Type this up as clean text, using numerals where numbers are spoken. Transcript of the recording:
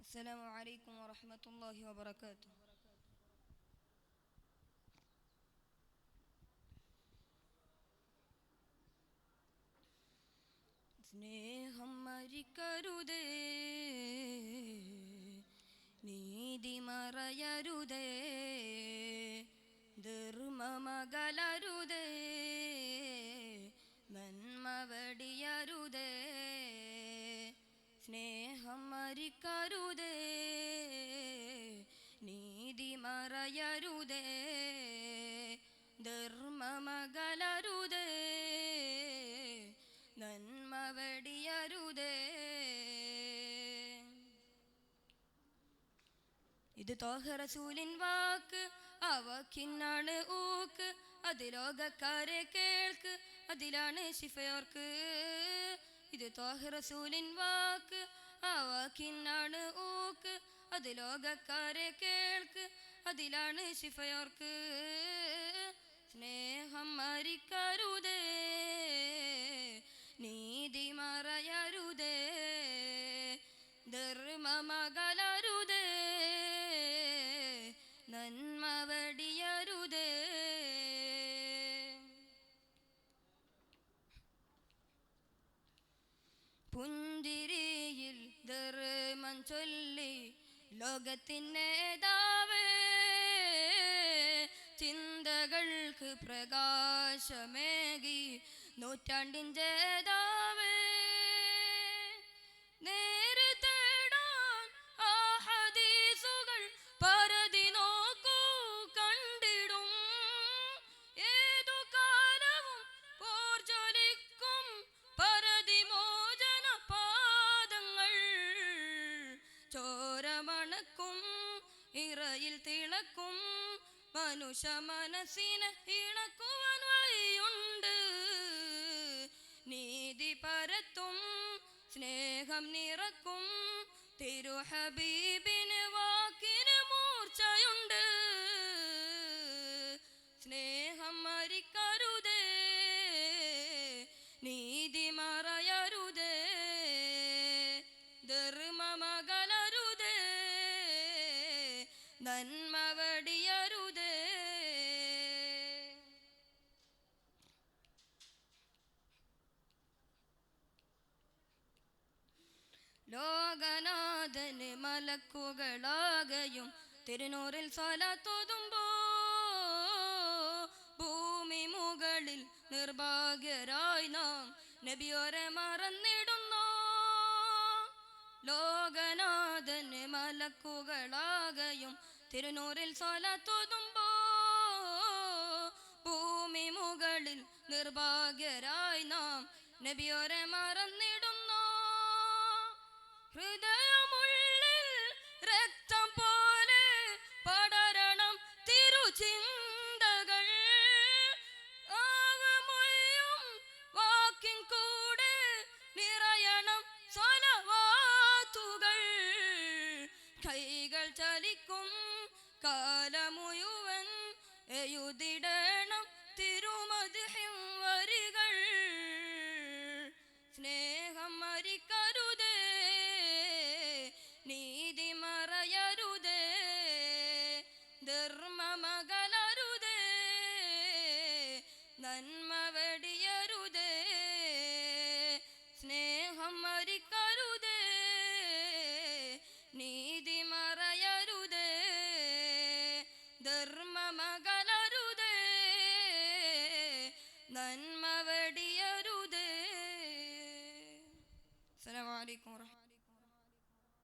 السلام عليكم ورحمة الله وبركاته. സ്നേഹം മരിക്കരുതേ, നീതി മറയരുതേ, ധർമ്മമകലരുതേ, നന്മ വെടിയരുതേ. സ്നേഹം മരിക്കരുതേ, നീതി മറയരുതേ, ധർമ്മമകലരുതേ, നന്മ വെടിയരുതേ. ഇത് ത്വാഹ റസൂലിൻ വാക്ക്, അവക്കിന്നാണ് ഊക്ക്, അത് ലോകക്കാരെ കേൾക്ക്, അതിലാണ് ശിഫയോർക്ക്. ഇത് ത്വാഹ റസൂലിൻ വാക്ക്, അവക്കിന്നാണ് ഊക്ക്, അത് ലോകക്കാരെ കേൾക്ക്, അതിലാണ് ശിഫയോർക്ക്. സ്നേഹം മരിക്കരുതേ, നീതി മറയരുതേ, ധർമ്മമകലരുതേ, നന്മ വെടിയരുതേ. പുഞ്ചിരിയിൽ ധർമ്മം ചൊല്ലി ലോകത്തിനേതാവേ, ചിന്തകൾക്ക് പ്രകാശമേകി നൂറ്റാണ്ടിൻ ജേതാവേ. നേര് തേടാൻ ആ ഹദീസുകൾ പരതി നോക്കൂ, കണ്ടിടും ഏതു കാലവും പോർജ്വലിക്കും പരതി മോചന പാദങ്ങൾ. ചോരമണക്കും ഇറയിൽ തിളക്കും മനുഷ്യ മനസ്സിനെ ഇണക്കുവാൻ വഴിയുണ്ട്. നീതി പരത്തും സ്നേഹം നിറക്കും തിരു ഹബീബിന് വാക്കിന് മൂർച്ചയുണ്ട്. സ്നേഹം മരിക്കരുതേ, നീതി മറയരുതേ, ധർമ്മമകലരുതേ, നന്മ വെടിയരുതേ. ലോകനാഥന് മലക്കുകളാകയും തിരുനൂറിൽ സ്വലാത്തോതുമ്പോ, ഭൂമി മുകളിൽ നിർഭാഗ്യരായി നാം നബിയോരെ മറന്നിടുന്നു. ലോകനാഥന് മലക്കുകളാകയും തിരുനൂറിൽ സ്വലാത്തോതുമ്പോ, ഭൂമി മുകളിൽ നിർഭാഗ്യരായി നാം നബിയോരെ മറന്നിടുന്നു. ഹൃദയമുള്ളിൽ രക്തം പോലെ പടരണം തിരുചിന്തകൾ, ആവമൊഴിയും വാക്കിൻ കൂടെ നിറയണം സ്വലവാത്തുകൾ. കൈകൾ ചലിക്കും കാലമുഴുവൻ എഴുതിടണം തിരുമദ്ഹിൻ വരികൾ. സ്നേഹം മരിക്കരുതേ, നീതി മറയരുതേ, ധർമ്മമകലരുതേ, നന്മ വെടിയരുതേ. സ്നേഹം മരിക്കരുതേ, നീതി മറയരുതേ, ധർമ്മമകലരുതേ, നന്മ വെടിയരുതേ. അസ്സലാമു അലൈക്കും വറഹ്മത്തുള്ളാഹി.